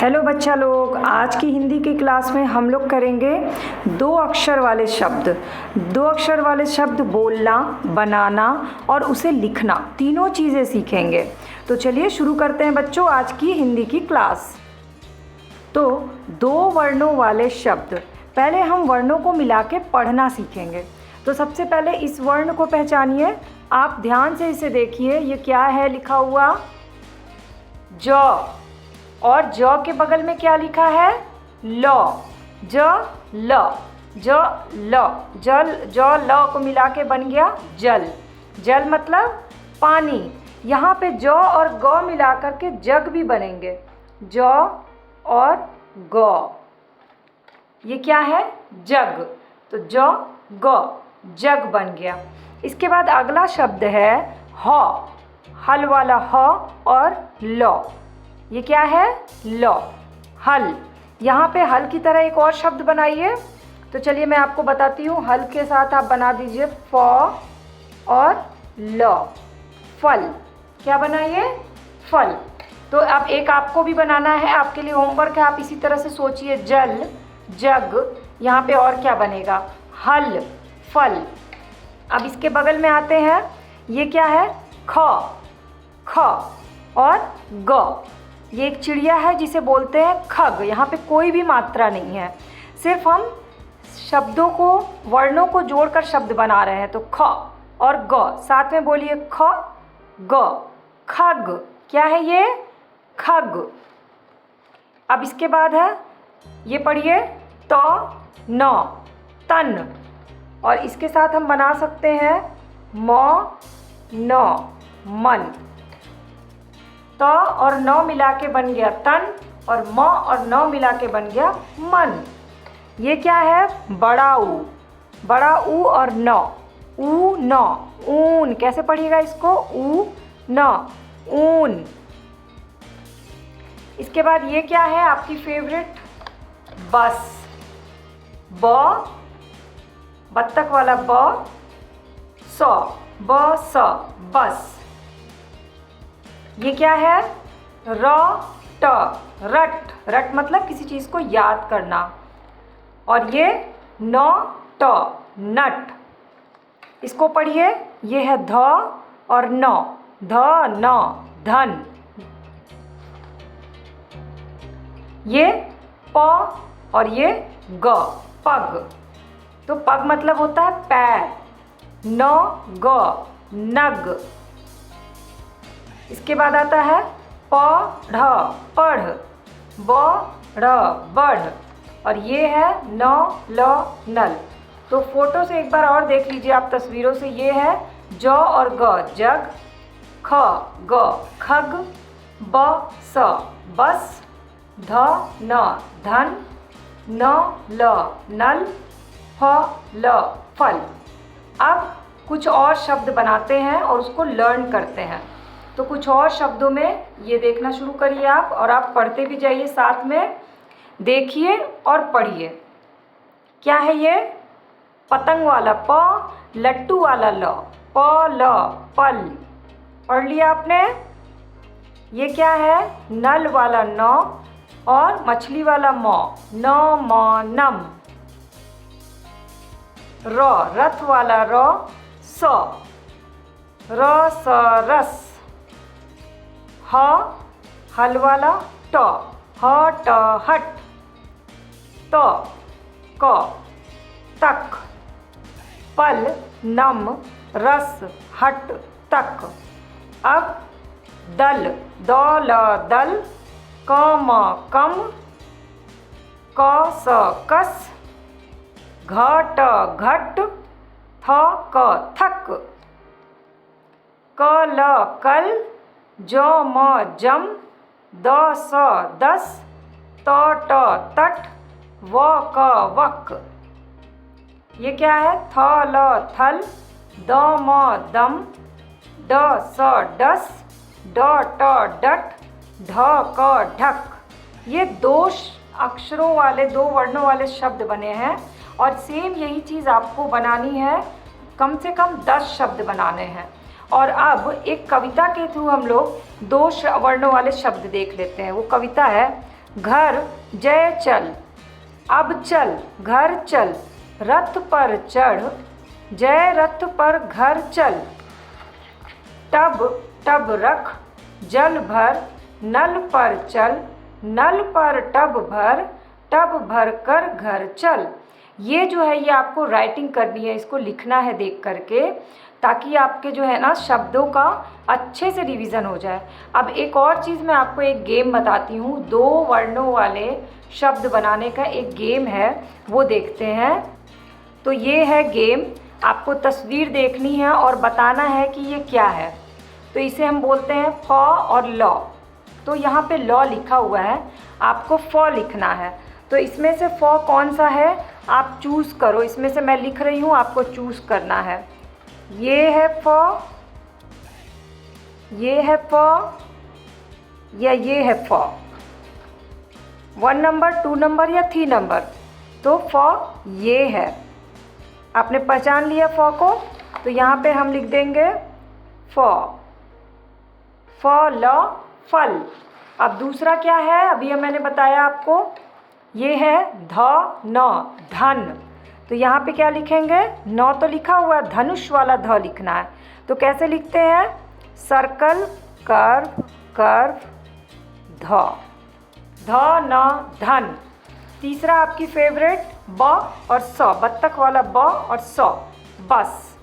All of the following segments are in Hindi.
हेलो बच्चा लोग, आज की हिंदी की क्लास में हम लोग करेंगे दो अक्षर वाले शब्द। दो अक्षर वाले शब्द बोलना, बनाना और उसे लिखना, तीनों चीज़ें सीखेंगे। तो चलिए शुरू करते हैं बच्चों आज की हिंदी की क्लास। तो दो वर्णों वाले शब्द, पहले हम वर्णों को मिला के पढ़ना सीखेंगे। तो सबसे पहले इस वर्ण को पहचानिए। आप ध्यान से इसे देखिए, ये क्या है लिखा हुआ? ज। और ज के बगल में क्या लिखा है? ल। ज ल, ज ल, जल, ज ल को मिला के बन गया जल। जल मतलब पानी। यहाँ पे ज और ग मिला करके जग भी बनेंगे। ज और ग, ये क्या है? जग। तो ज ग, जग बन गया। इसके बाद अगला शब्द है ह, हल वाला ह और ल। ये क्या है? ल, हल। यहाँ पे हल की तरह एक और शब्द बनाइए। तो चलिए मैं आपको बताती हूँ। हल के साथ आप बना दीजिए फ और ल, फल। क्या बनाइए? फल। तो अब एक आपको भी बनाना है, आपके लिए होमवर्क है। आप इसी तरह से सोचिए, जल, जग, यहाँ पे और क्या बनेगा? हल, फल। अब इसके बगल में आते हैं, ये क्या है? ख, ख और ग। ये एक चिड़िया है जिसे बोलते हैं खग। यहाँ पे कोई भी मात्रा नहीं है, सिर्फ हम शब्दों को, वर्णों को जोड़कर शब्द बना रहे हैं। तो ख और ग, साथ में बोलिए ख ग, खग। क्या है ये? खग। अब इसके बाद है, ये पढ़िए त न, तन। और इसके साथ हम बना सकते हैं म न, मन। त और न मिला के बन गया तन, और म और न मिला के बन गया मन। ये क्या है? बड़ा ऊ, बड़ा ऊ और न, ऊ न, ऊन। कैसे पढ़िएगा इसको? ऊ न, ऊन। इसके बाद ये क्या है आपकी फेवरेट? बस। ब, बत्तख वाला ब, स, ब स, बस। ये क्या है? र ट, रट। रट मतलब किसी चीज़ को याद करना। और ये न ट, नट। इसको पढ़िए, ये है ध और न, ध न, धन। ये प और ये ग, पग। तो पग मतलब होता है पैर। न ग, नग। इसके बाद आता है पढ़, पढ़, बढ़, बढ़। और ये है न ल, नल। तो फोटो से एक बार और देख लीजिए आप तस्वीरों से। ये है ज और ग, जग, ख ग, खग, ब स, बस, ध न, धन, न ल, नल, फ ल, फल। अब कुछ और शब्द बनाते हैं और उसको लर्न करते हैं। तो कुछ और शब्दों में ये देखना शुरू करिए आप, और आप पढ़ते भी जाइए साथ में। देखिए और पढ़िए। क्या है ये? पतंग वाला प, लट्टू वाला ल, प ल, पल। पढ़ लिया आपने? ये क्या है? नल वाला न और मछली वाला म, न म, नम। र, रथ वाला र, स, र स, रस। ह, हल वाला ट, ह ट, हट। त, क, तक। पल, नम, रस, हट, तक। अब दल, द ल, दल, क म, कम, क स, कस, घ ट, घट, थ क, थक। क ल, कल, ज म, जम, द स, दस, त ट, तट, व क, वक। ये क्या है? थ ल, थल, द म, दम, ड स, डस, ड ट, डट, ढ क, ढक। ये दो अक्षरों वाले, दो वर्णों वाले शब्द बने हैं। और सेम यही चीज़ आपको बनानी है, कम से कम 10 शब्द बनाने हैं। और अब एक कविता के थ्रू हम लोग दो वर्णों वाले शब्द देख लेते हैं। वो कविता है, घर जय चल, अब चल घर चल, रथ पर चढ़, जय रथ पर घर चल, टब टब रख, जल भर, नल पर चल, नल पर टब भर कर घर चल। ये जो है ये आपको राइटिंग करनी है, इसको लिखना है देख करके, ताकि आपके जो है ना शब्दों का अच्छे से रिवीजन हो जाए। अब एक और चीज़ मैं आपको एक गेम बताती हूँ, 2 वर्णों वाले शब्द बनाने का एक गेम है, वो देखते हैं। तो ये है गेम, आपको तस्वीर देखनी है और बताना है कि ये क्या है। तो इसे हम बोलते हैं फ और ल। तो यहाँ पे ल लिखा हुआ है, आपको फ लिखना है। तो इसमें से फ कौन सा है आप चूज़ करो, इसमें से मैं लिख रही हूँ, आपको चूज़ करना है। ये है फ, ये है फ, या ये है फ, 1 नंबर, 2 नंबर या 3 नंबर। तो फ ये है, आपने पहचान लिया फ को। तो यहाँ पे हम लिख देंगे फ, ल फल। अब दूसरा क्या है, अभी मैंने बताया आपको, ये है ध न धन। तो यहाँ पे क्या लिखेंगे, न तो लिखा हुआ है, धनुष वाला ध लिखना है। तो कैसे लिखते हैं, सर्कल कर्व कर्व ध, ध न धन। तीसरा आपकी फेवरेट ब और स, बत्तख वाला ब और स, बस।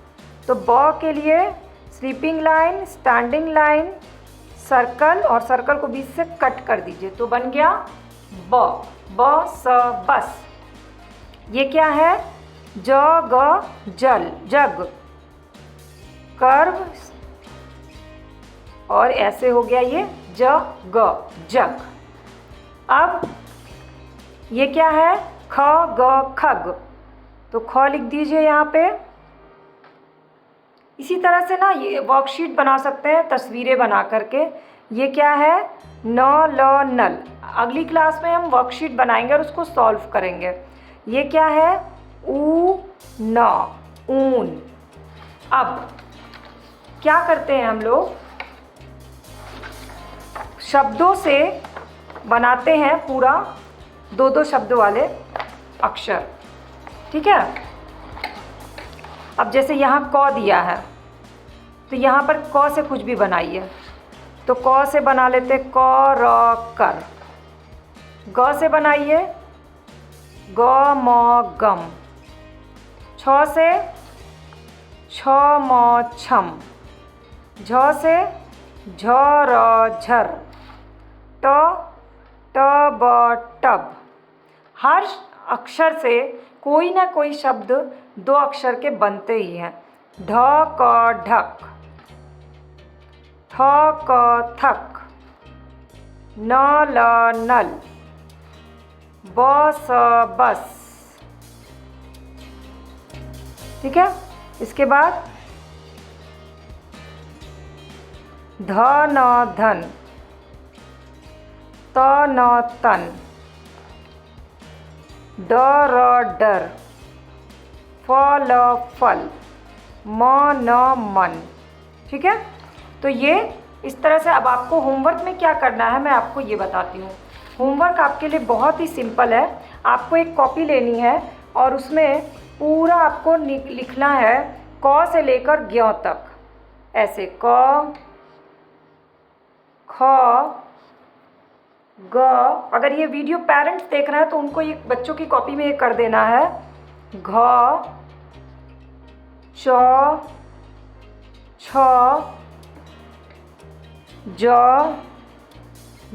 तो ब के लिए sleeping line, standing line, circle, और सर्कल को बीच से कट कर दीजिए, तो बन गया ब, ब स बस। ये क्या है, ज ग जल जग, कर्व, और ऐसे हो गया ये ज ग जग। अब ये क्या है, ख ग खग। तो ख लिख दीजिए यहाँ पे। इसी तरह से ना ये वर्कशीट बना सकते हैं तस्वीरें बना करके। ये क्या है, न ल नल। अगली क्लास में हम वर्कशीट बनाएंगे और उसको सॉल्व करेंगे। ये क्या है, ऊ न ऊन। अब क्या करते हैं हम लोग, शब्दों से बनाते हैं पूरा 2-2 शब्द वाले अक्षर, ठीक है। अब जैसे यहाँ क दिया है, तो यहाँ पर क से कुछ भी बनाइए। तो क से बना लेते क र कर, ग से बनाइए ग म गम, छ से छ म छम, झ से झ र झर, ट ट ब टब। हर अक्षर से कोई ना कोई शब्द 2 अक्षर के बनते ही हैं। ढ क ढक, थ क थक, न ल नल, ब स बस, ठीक है। इसके बाद ध न धन, त न तन, ड र डर, फ ल फल, म न मन, ठीक है। तो ये इस तरह से। अब आपको होमवर्क में क्या करना है मैं आपको ये बताती हूँ। होमवर्क आपके लिए बहुत ही सिंपल है। आपको एक कॉपी लेनी है और उसमें पूरा आपको लिखना है क से लेकर ज्ञ तक, ऐसे क ख ग। अगर ये वीडियो पेरेंट्स देख रहे हैं तो उनको ये बच्चों की कॉपी में ये कर देना है, घ च छ ज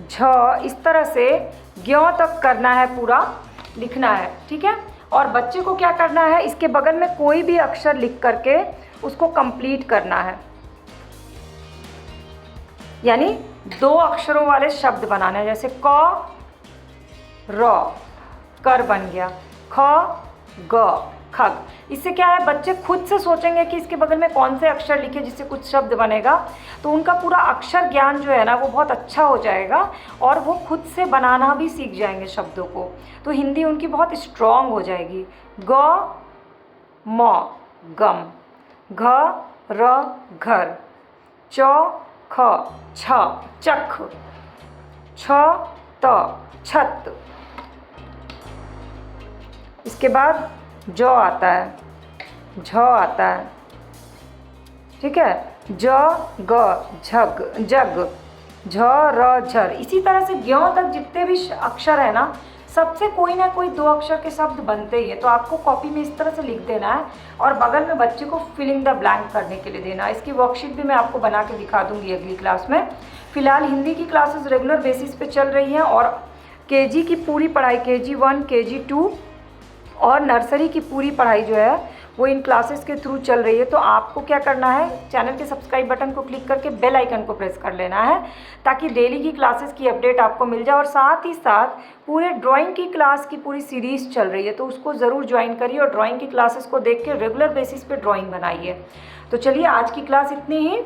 झ, इस तरह से ज्ञ तक करना है, पूरा लिखना है, ठीक है। और बच्चे को क्या करना है, इसके बगल में कोई भी अक्षर लिख करके उसको कंप्लीट करना है, यानी 2 अक्षरों वाले शब्द बनाना है। जैसे क र, कर बन गया, ख ग खग। इससे क्या है, बच्चे खुद से सोचेंगे कि इसके बगल में कौन से अक्षर लिखे जिससे कुछ शब्द बनेगा, तो उनका पूरा अक्षर ज्ञान जो है ना वो बहुत अच्छा हो जाएगा और वो खुद से बनाना भी सीख जाएंगे शब्दों को। तो हिंदी उनकी बहुत स्ट्रॉन्ग हो जाएगी। ग म गम, घ र घर, च ख छ चख, छ छत। इसके बाद जौ आता है, झ आता है, ठीक है, ज ग झग जग, झ र झर। इसी तरह से ज्ञ तक जितने भी अक्षर है ना, सबसे कोई ना कोई 2 अक्षर के शब्द बनते ही है। तो आपको कॉपी में इस तरह से लिख देना है और बगल में बच्चे को फिल इन द ब्लैंक करने के लिए देना है। इसकी वर्कशीट भी मैं आपको बना के दिखा दूंगी अगली क्लास में। फिलहाल हिंदी की क्लासेस रेगुलर बेसिस पे चल रही हैं और केजी की पूरी पढ़ाई, केजी 1, केजी 2 और नर्सरी की पूरी पढ़ाई जो है वो इन क्लासेस के थ्रू चल रही है। तो आपको क्या करना है, चैनल के सब्सक्राइब बटन को क्लिक करके बेल आइकन को प्रेस कर लेना है ताकि डेली की क्लासेस की अपडेट आपको मिल जाए। और साथ ही साथ पूरे ड्राइंग की क्लास की पूरी सीरीज़ चल रही है, तो उसको ज़रूर ज्वाइन करिए और ड्राइंग की क्लासेस को देख के रेगुलर बेसिस पे ड्राइंग बनाइए। तो चलिए आज की क्लास इतनी ही।